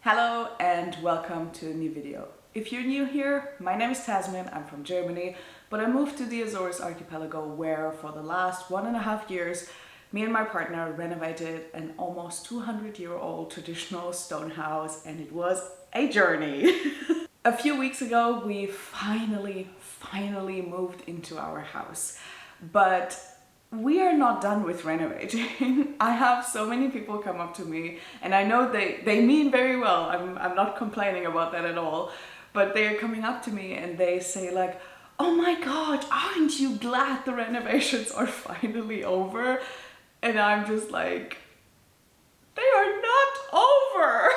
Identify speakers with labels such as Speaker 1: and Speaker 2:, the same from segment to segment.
Speaker 1: Hello and welcome to a new video. If you're new here, my name is Tasmin, I'm from Germany, but I moved to the Azores archipelago where for the last 1.5 years me and my partner renovated an almost 200-year-old traditional stone house, and it was a journey. A few weeks ago we finally moved into our house, but we are not done with renovating. I have so many people come up to me, and I know they mean very well. I'm not complaining about that at all, but they're coming up to me and they say like, "Oh my God, aren't you glad the renovations are finally over?" And I'm just like, they are not over.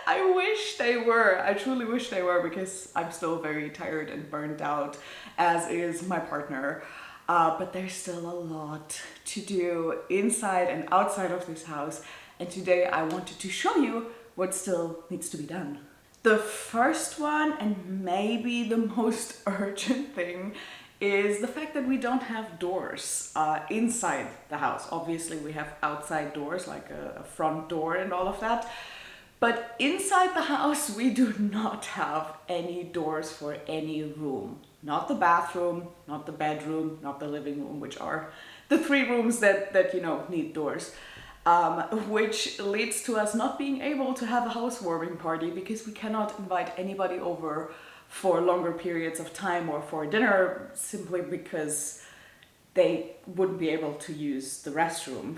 Speaker 1: I wish they were. I truly wish they were, because I'm still very tired and burnt out, as is my partner. But there's still a lot to do inside and outside of this house, and today I wanted to show you what still needs to be done. The first one, and maybe the most urgent thing, is the fact that we don't have doors inside the house. Obviously we have outside doors, like a front door and all of that, but inside the house we do not have any doors for any room. Not the bathroom, not the bedroom, not the living room, which are the 3 rooms that you know need doors. Which leads to us not being able to have a housewarming party, because we cannot invite anybody over for longer periods of time or for dinner, simply because they wouldn't be able to use the restroom.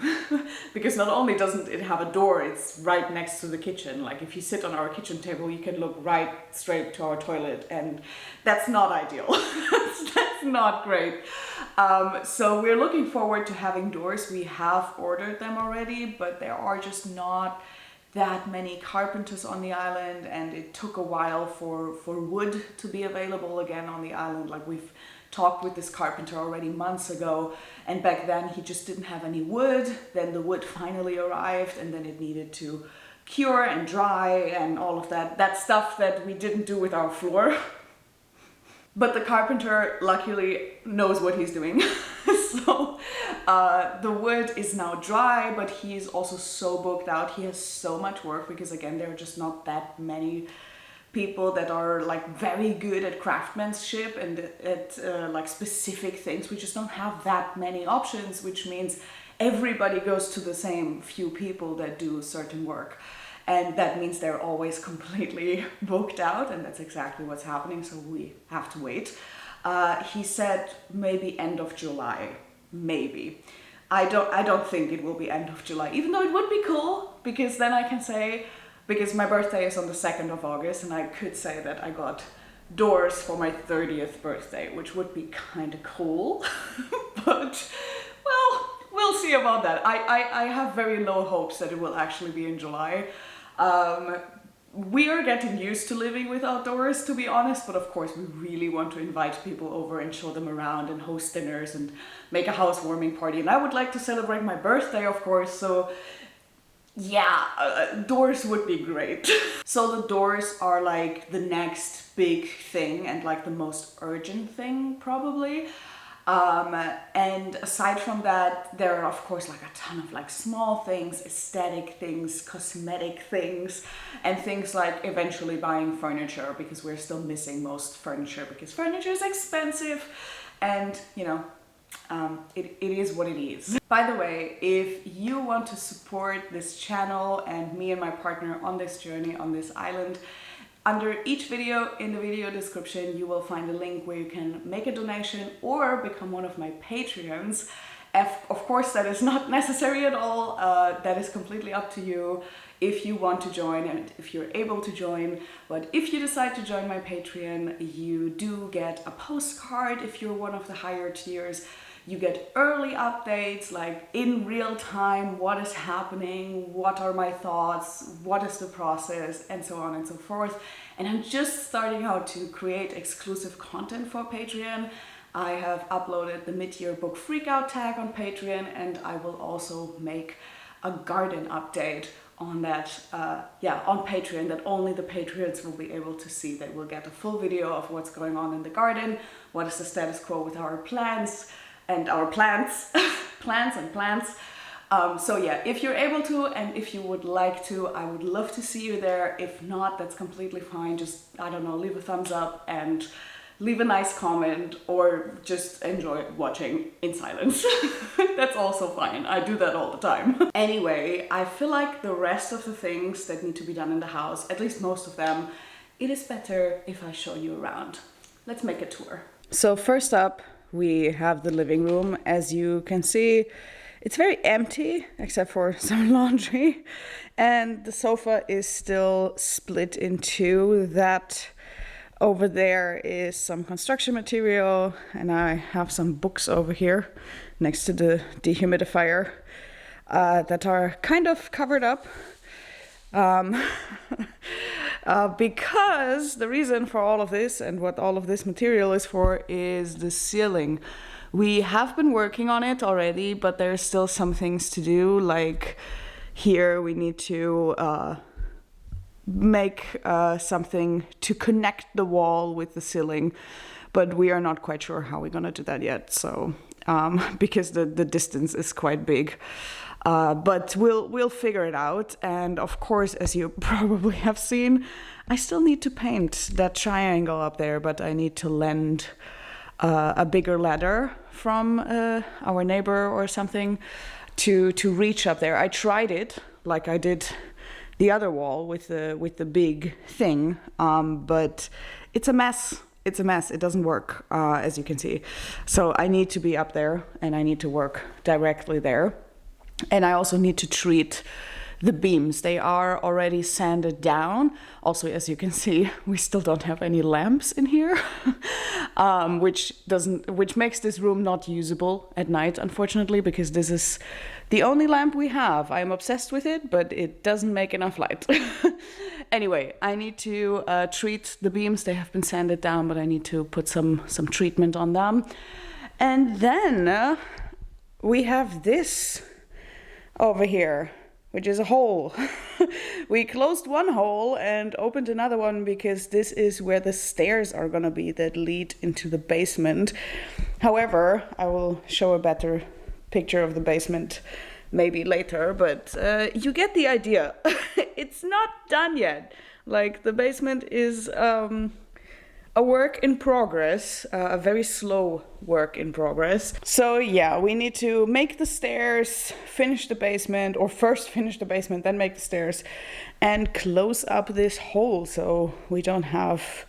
Speaker 1: Because not only doesn't it have a door, it's right next to the kitchen. Like if you sit on our kitchen table, you can look right straight to our toilet, and that's not ideal. That's not great. So we're looking forward to having doors. We have ordered them already, but there are just not that many carpenters on the island, and it took a while for wood to be available again on the island. Like we've talked with this carpenter already months ago, and back then he just didn't have any wood. Then the wood finally arrived, and then it needed to cure and dry and all of that stuff that we didn't do with our floor. But the carpenter luckily knows what he's doing. So the wood is now dry, but he is also so booked out. He has so much work, because again, there are just not that many people that are like very good at craftsmanship and at like specific things. We just don't have that many options, which means everybody goes to the same few people that do certain work. And that means they're always completely booked out, and that's exactly what's happening, so we have to wait. He said maybe end of July, maybe. I don't think it will be end of July, even though it would be cool, because then I can say, because my birthday is on the 2nd of August, and I could say that I got doors for my 30th birthday, which would be kind of cool. But, well, we'll see about that. I have very low hopes that it will actually be in July. We are getting used to living without doors, to be honest, but of course we really want to invite people over and show them around and host dinners and make a housewarming party. And I would like to celebrate my birthday, of course, so yeah, doors would be great. So the doors are like the next big thing, and like the most urgent thing probably. And aside from that, there are of course like a ton of like small things, aesthetic things, cosmetic things, and things like eventually buying furniture, because we're still missing most furniture, because furniture is expensive, and you know, it is what it is. By the way, if you want to support this channel and me and my partner on this journey on this island, under each video in the video description you will find a link where you can make a donation or become one of my Patreons. Of course, that is not necessary at all. That is completely up to you if you want to join and if you're able to join. But if you decide to join my Patreon, you do get a postcard if you're one of the higher tiers. You get early updates, like in real time, what is happening, what are my thoughts, what is the process, and so on and so forth. And I'm just starting out to create exclusive content for Patreon. I have uploaded the mid-year book freakout tag on Patreon, and I will also make a garden update on that, on Patreon, that only the Patreons will be able to see. They will get a full video of what's going on in the garden, what is the status quo with our plants and our plants, plants and plants. So yeah, if you're able to and if you would like to, I would love to see you there. If not, that's completely fine. Just, I don't know, leave a thumbs up and leave a nice comment, or just enjoy watching in silence. That's also fine. I do that all the time. Anyway, I feel like the rest of the things that need to be done in the house, at least most of them, it is better if I show you around. Let's make a tour. So first up, we have the living room. As you can see, it's very empty except for some laundry, and the sofa is still split in two. That over there is some construction material, and I have some books over here next to the dehumidifier that are kind of covered up. Because the reason for all of this and what all of this material is for is the ceiling. We have been working on it already, but there's still some things to do. Like here we need to make something to connect the wall with the ceiling, but we are not quite sure how we're gonna do that yet. So because the distance is quite big. But we'll figure it out. And of course, as you probably have seen, I still need to paint that triangle up there, but I need to lend a bigger ladder from our neighbor or something to reach up there. I tried it like I did the other wall with the big thing, but it's a mess. It's a mess. It doesn't work, as you can see. So I need to be up there, and I need to work directly there. And I also need to treat the beams. They are already sanded down. Also, as you can see, we still don't have any lamps in here, which makes this room not usable at night, unfortunately, because this is the only lamp we have. I'm obsessed with it, but it doesn't make enough light. Anyway, I need to treat the beams. They have been sanded down, but I need to put some treatment on them. And then we have this over here, which is a hole. We closed one hole and opened another one because this is where the stairs are gonna be that lead into the basement. However, I will show a better picture of the basement maybe later, but you get the idea. It's not done yet. Like, the basement is a work in progress, a very slow work in progress. So yeah, we need to make the stairs, finish the basement, or first finish the basement, then make the stairs, and close up this hole so we don't have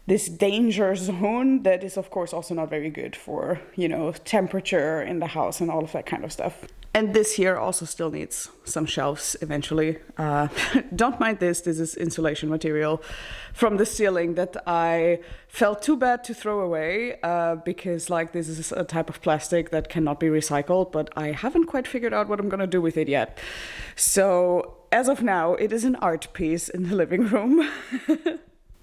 Speaker 1: this danger zone that is of course also not very good for, you know, temperature in the house and all of that kind of stuff. And this here also still needs some shelves eventually. Don't mind this is insulation material from the ceiling that I felt too bad to throw away because like this is a type of plastic that cannot be recycled, but I haven't quite figured out what I'm gonna do with it yet. So as of now, it is an art piece in the living room.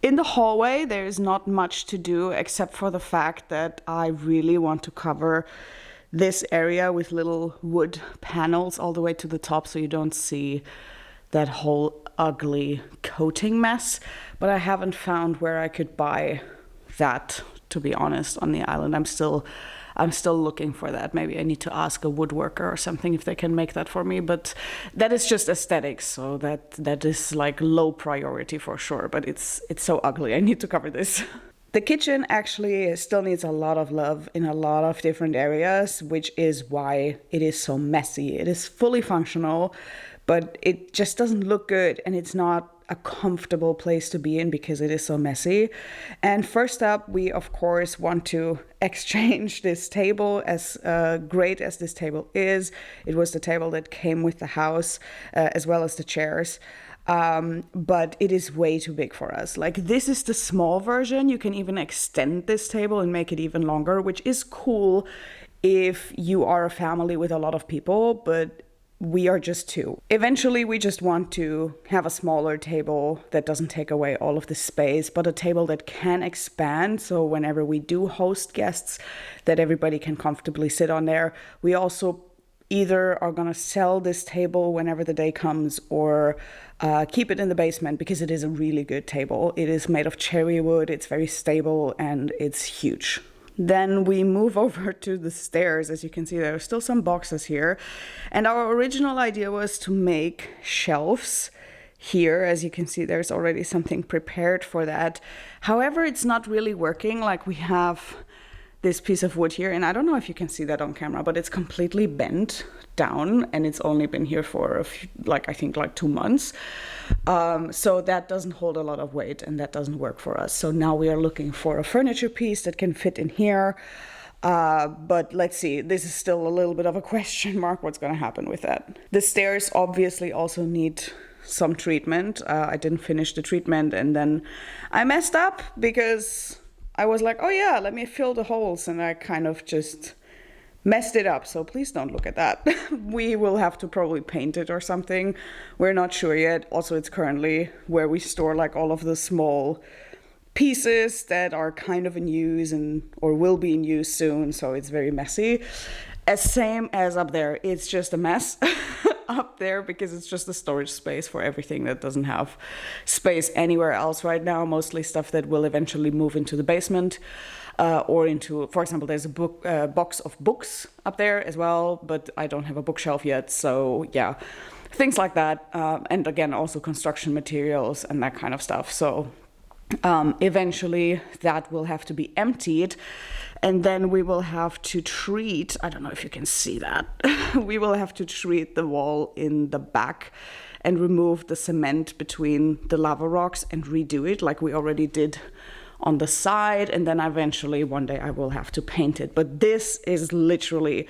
Speaker 1: In the hallway, there is not much to do except for the fact that I really want to cover this area with little wood panels all the way to the top so you don't see that whole ugly coating mess. But I haven't found where I could buy that, to be honest, on the island. I'm still looking for that. Maybe I need to ask a woodworker or something if they can make that for me, but that is just aesthetics, so that is like low priority for sure, but it's so ugly. I need to cover this. The kitchen actually still needs a lot of love in a lot of different areas, which is why it is so messy. It is fully functional, but it just doesn't look good, and it's not a comfortable place to be in because it is so messy. And first up, we of course want to exchange this table. As great as this table is, it was the table that came with the house, as well as the chairs. But it is way too big for us. Like, this is the small version. You can even extend this table and make it even longer, which is cool if you are a family with a lot of people, but we are just two. Eventually, we just want to have a smaller table that doesn't take away all of the space, but a table that can expand. So whenever we do host guests, that everybody can comfortably sit on there. We also either are going to sell this table whenever the day comes, or keep it in the basement, because it is a really good table. It is made of cherry wood, it's very stable, and it's huge. Then we move over to the stairs. As you can see, there are still some boxes here. And our original idea was to make shelves here. As you can see, there's already something prepared for that. However, it's not really working. Like, we have this piece of wood here, and I don't know if you can see that on camera, but it's completely bent down, and it's only been here for I think 2 months. So that doesn't hold a lot of weight, and that doesn't work for us. So now we are looking for a furniture piece that can fit in here. But let's see, this is still a little bit of a question mark, what's going to happen with that. The stairs obviously also need some treatment. I didn't finish the treatment, and then I messed up because I was like, oh yeah, let me fill the holes, and I kind of just messed it up. So please don't look at that. We will have to probably paint it or something. We're not sure yet. Also, it's currently where we store like all of the small pieces that are kind of in use or will be in use soon. So it's very messy. Same as up there. It's just a mess up there because it's just a storage space for everything that doesn't have space anywhere else right now. Mostly stuff that will eventually move into the basement, or into, for example, there's a box of books up there as well, but I don't have a bookshelf yet. So yeah, things like that. And again, also construction materials and that kind of stuff. So eventually that will have to be emptied, and then we will have to treat, I don't know if you can see that, we will have to treat the wall in the back and remove the cement between the lava rocks and redo it like we already did on the side, and then eventually one day I will have to paint it. But this is literally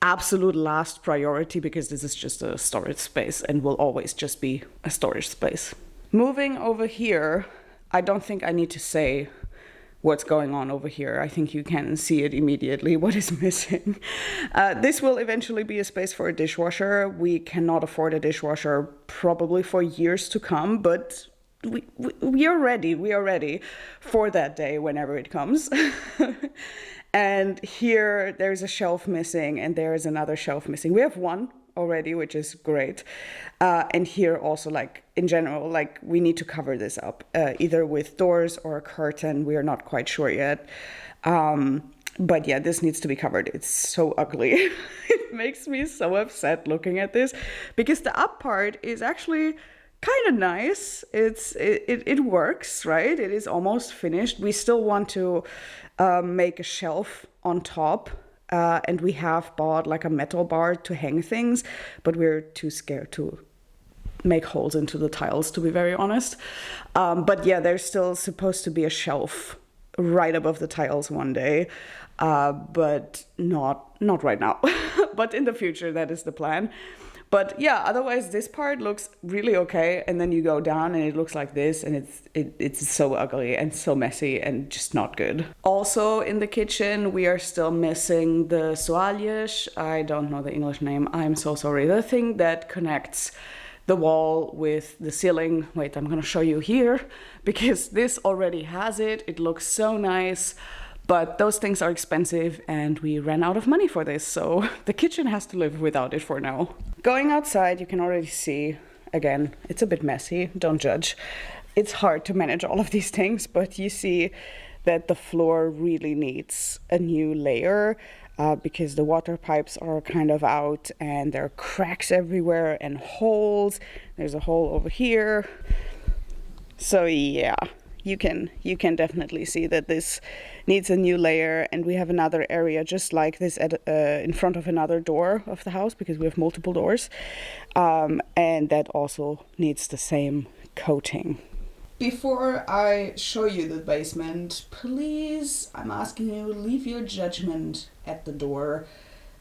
Speaker 1: absolute last priority because this is just a storage space and will always just be a storage space. Moving over here, I don't think I need to say what's going on over here. I think you can see it immediately, what is missing. This will eventually be a space for a dishwasher. We cannot afford a dishwasher probably for years to come, but we are ready. We are ready for that day whenever it comes. And here there's a shelf missing, and there is another shelf missing. We have one already, which is great. And here also, like in general, like we need to cover this up, either with doors or a curtain. We are not quite sure yet. But yeah, this needs to be covered. It's so ugly. It makes me so upset looking at this because the up part is actually kind of nice. It works, right? It is almost finished. We still want to make a shelf on top. And we have bought like a metal bar to hang things, but we're too scared to make holes into the tiles, to be very honest. But yeah, there's still supposed to be a shelf right above the tiles one day, but not right now. But in the future, that is the plan. But yeah, otherwise this part looks really okay, and then you go down and it looks like this, and it's so ugly and so messy and just not good. Also in the kitchen, we are still missing the soalhas. I don't know the English name. I'm so sorry. The thing that connects the wall with the ceiling. Wait, I'm gonna show you here because this already has it. It looks so nice. But those things are expensive and we ran out of money for this, so the kitchen has to live without it for now. Going outside, you can already see, again, it's a bit messy, don't judge. It's hard to manage all of these things, but you see that the floor really needs a new layer because the water pipes are kind of out and there are cracks everywhere and holes. There's a hole over here. So yeah. You can definitely see that this needs a new layer, and we have another area just like this in front of another door of the house because we have multiple doors, and that also needs the same coating. Before I show you the basement, please, I'm asking you, leave your judgment at the door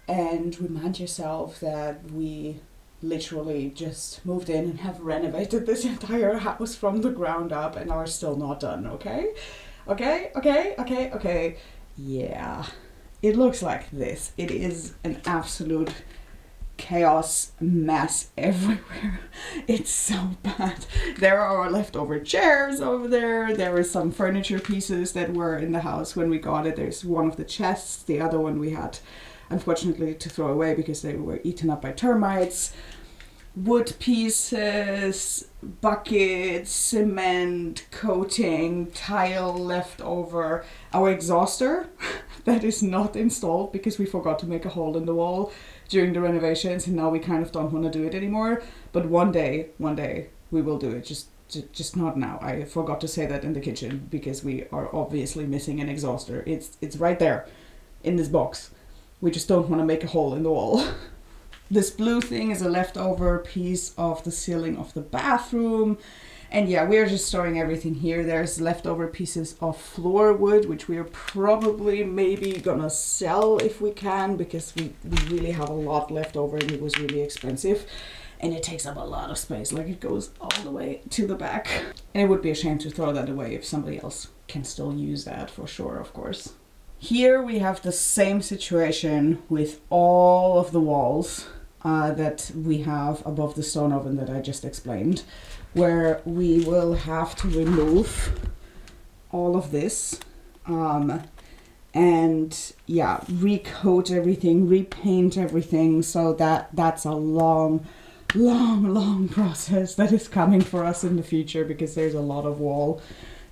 Speaker 1: and remind yourself that we literally just moved in and have renovated this entire house from the ground up and are still not done, okay? Okay? Yeah. it looks like this. It is an absolute chaos mess everywhere. It's so bad. There are leftover chairs over there. There were some furniture pieces that were in the house when we got it. There's one of the chests. The other one we had, unfortunately, to throw away because they were eaten up by termites. Wood pieces, buckets, cement, coating, tile left over. Our exhauster that is not installed because we forgot to make a hole in the wall during the renovations, and now we kind of don't want to do it anymore. But one day we will do it. Just not now. I forgot to say that in the kitchen because we are obviously missing an exhauster. It's right there in this box. We just don't want to make a hole in the wall. This blue thing is a leftover piece of the ceiling of the bathroom. And yeah, we're just storing everything here. There's leftover pieces of floor wood, which we are probably maybe gonna sell if we can, because we really have a lot left over and it was really expensive. And it takes up a lot of space, like it goes all the way to the back. And it would be a shame to throw that away if somebody else can still use that, for sure, of course. Here we have the same situation with all of the walls that we have above the stone oven that I just explained, where we will have to remove all of this and yeah, recoat everything, repaint everything. So that's a long process that is coming for us in the future, because there's a lot of wall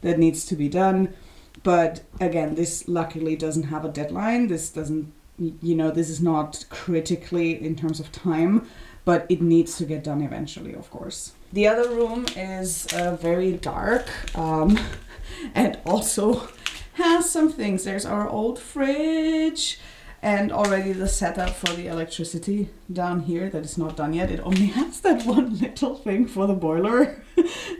Speaker 1: that needs to be done. But again, this luckily doesn't have a deadline. This doesn't, you know, this is not critically in terms of time, but it needs to get done eventually, of course. The other room is very dark and also has some things. There's our old fridge and already the setup for the electricity down here that is not done yet. It only has that one little thing for the boiler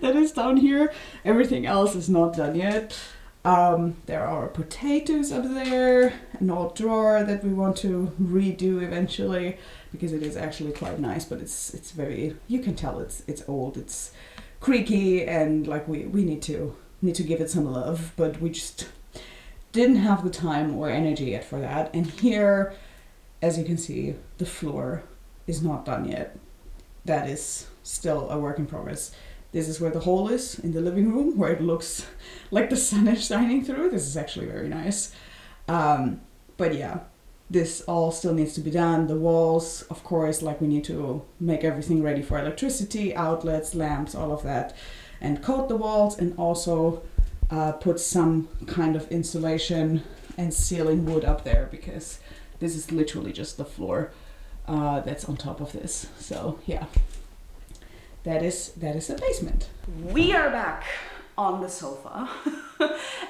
Speaker 1: that is down here. Everything else is not done yet. There are potatoes up there, an old drawer that we want to redo eventually, because it is actually quite nice, but it's very, you can tell it's old, it's creaky, and like we need to give it some love, but we just didn't have the time or energy yet for that. And here, as you can see, the floor is not done yet. That is still a work in progress. This is where the hole is in the living room, where it looks like the sun is shining through. This is actually very nice. But yeah, this all still needs to be done. The walls, of course, like we need to make everything ready for electricity, outlets, lamps, all of that, and coat the walls, and also put some kind of insulation and ceiling wood up there, because this is literally just the floor that's on top of this. So yeah. That is the basement. We are back on the sofa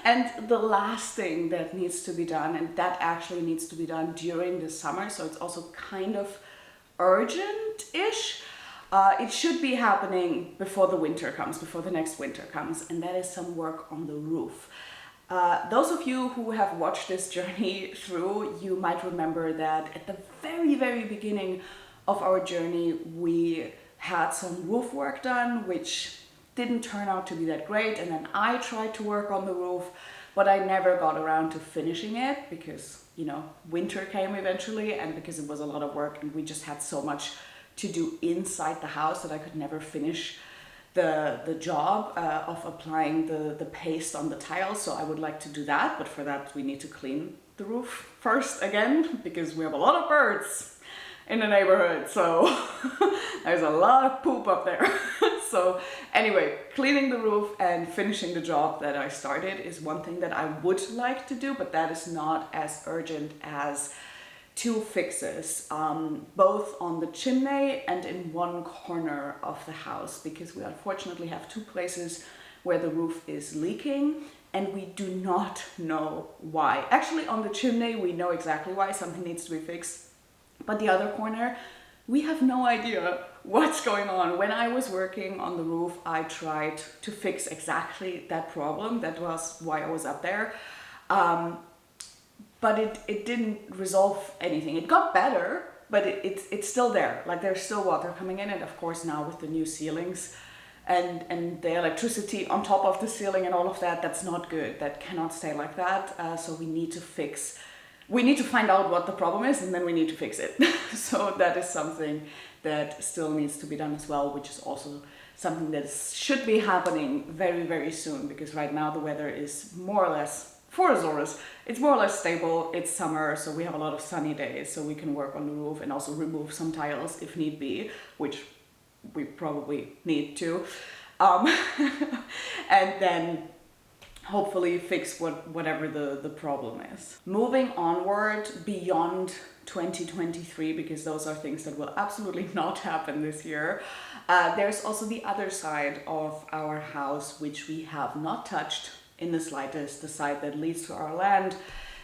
Speaker 1: and the last thing that needs to be done, and that actually needs to be done during the summer, so it's also kind of urgent-ish. It should be happening before the winter comes, before the next winter comes, and that is some work on the roof. Those of you who have watched this journey through, you might remember that at the very beginning of our journey, we had some roof work done, which didn't turn out to be that great. And then I tried to work on the roof, but I never got around to finishing it because, you know, winter came eventually, and because it was a lot of work and we just had so much to do inside the house that I could never finish the job of applying the paste on the tiles. So I would like to do that, but for that we need to clean the roof first again, because we have a lot of birds in the neighborhood, so there's a lot of poop up there. So anyway, cleaning the roof and finishing the job that I started is one thing that I would like to do, but that is not as urgent as two fixes, both on the chimney and in one corner of the house, because we unfortunately have two places where the roof is leaking and we do not know why. Actually, on the chimney we know exactly why, something needs to be fixed. But the other corner, we have no idea what's going on. When I was working on the roof, I tried to fix exactly that problem. That was why I was up there. But it didn't resolve anything. It got better, but it's still there. Like there's still water coming in. And of course now with the new ceilings and the electricity on top of the ceiling and all of that, that's not good. That cannot stay like that. So we need to fix we need to find out what the problem is, and then we need to fix it. So that is something that still needs to be done as well, which is also something that should be happening very, very soon, because right now the weather is more or less, for Azores, it's more or less stable. It's summer, so we have a lot of sunny days, so we can work on the roof and also remove some tiles if need be, which we probably need to. And then hopefully fix whatever the problem is. Moving onward beyond 2023, because those are things that will absolutely not happen this year. There's also the other side of our house, which we have not touched in the slightest, the side that leads to our land.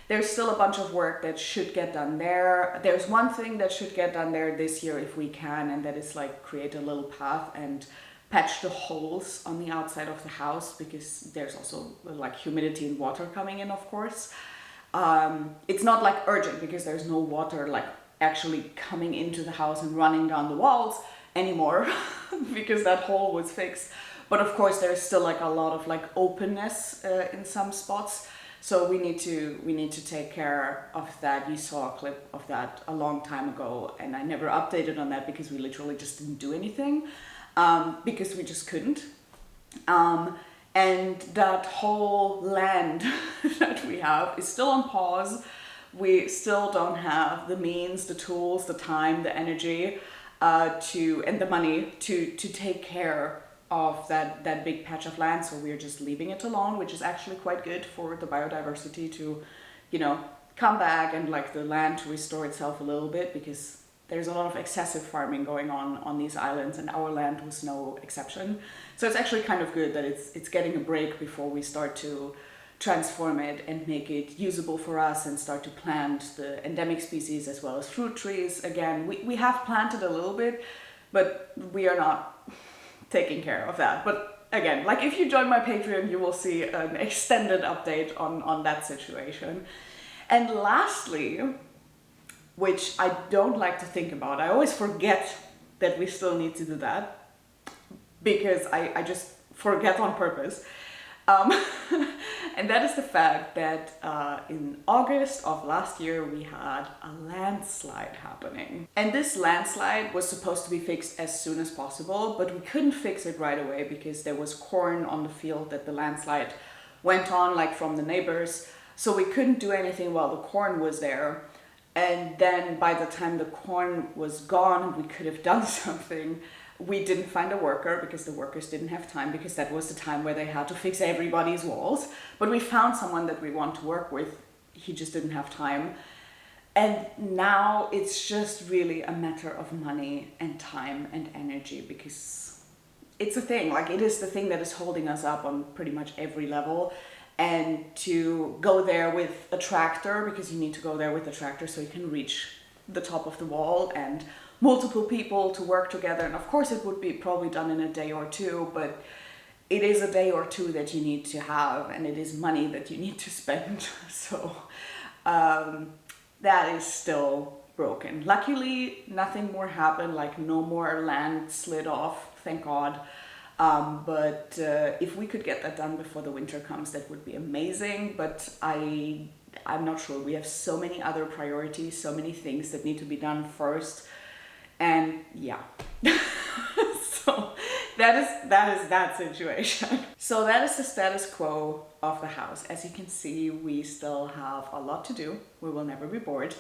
Speaker 1: There's still a bunch of work that should get done there. There's one thing that should get done there this year if we can, and that is like create a little path and patch the holes on the outside of the house, because there's also like humidity and water coming in, of course. It's not like urgent because there's no water like actually coming into the house and running down the walls anymore because that hole was fixed. But of course there's still like a lot of like openness in some spots. So we need to take care of that. You saw a clip of that a long time ago, and I never updated on that because we literally just didn't do anything. Because we just couldn't. And that whole land that we have is still on pause. We still don't have the means, the tools, the time, the energy, and the money to take care of that big patch of land. So we're just leaving it alone, which is actually quite good for the biodiversity to, you know, come back and like the land to restore itself a little bit, because there's a lot of excessive farming going on these islands, and our land was no exception. So it's actually kind of good that it's getting a break before we start to transform it and make it usable for us and start to plant the endemic species as well as fruit trees. Again, we have planted a little bit, but we are not taking care of that. But again, like if you join my Patreon, you will see an extended update on that situation. And lastly, which I don't like to think about, I always forget that we still need to do that, because I just forget on purpose. And that is the fact that in August of last year we had a landslide happening. And this landslide was supposed to be fixed as soon as possible, but we couldn't fix it right away because there was corn on the field that the landslide went on, like from the neighbors. So we couldn't do anything while the corn was there. And then by the time the corn was gone, we could have done something. We didn't find a worker because the workers didn't have time, because that was the time where they had to fix everybody's walls. But we found someone that we want to work with. He just didn't have time. And now it's just really a matter of money and time and energy, because it's a thing. Like, it is the thing that is holding us up on pretty much every level. And to go there with a tractor, because you need to go there with a tractor so you can reach the top of the wall, and multiple people to work together. And of course it would be probably done in a day or two, but it is a day or two that you need to have, and it is money that you need to spend. So that is still broken. Luckily, nothing more happened, like no more land slid off, thank God. But if we could get that done before the winter comes, that would be amazing. But I'm not sure. We have so many other priorities, so many things that need to be done first. And yeah, so that is that situation. So that is the status quo of the house. As you can see, we still have a lot to do. We will never be bored.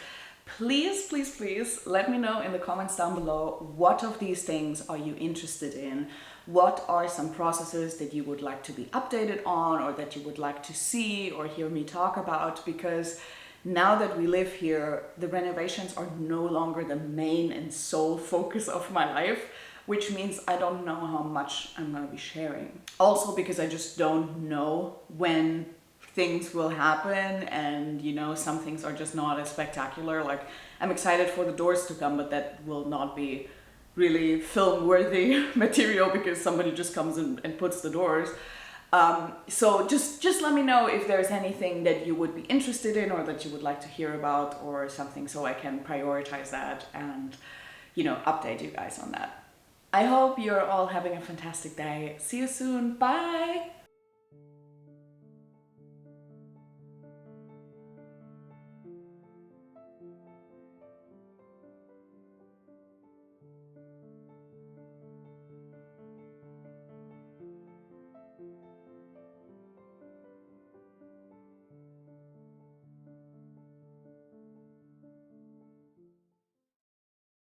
Speaker 1: Please, please, please let me know in the comments down below, what of these things are you interested in? What are some processes that you would like to be updated on, or that you would like to see or hear me talk about? Because now that we live here, the renovations are no longer the main and sole focus of my life, which means I don't know how much I'm going to be sharing. Also because I just don't know when things will happen, and you know, some things are just not as spectacular. Like, I'm excited for the doors to come, but that will not be really film-worthy material because somebody just comes and puts the doors. So just let me know if there's anything that you would be interested in, or that you would like to hear about, or something, so I can prioritize that and, you know, update you guys on that. I hope you're all having a fantastic day. See you soon. Bye!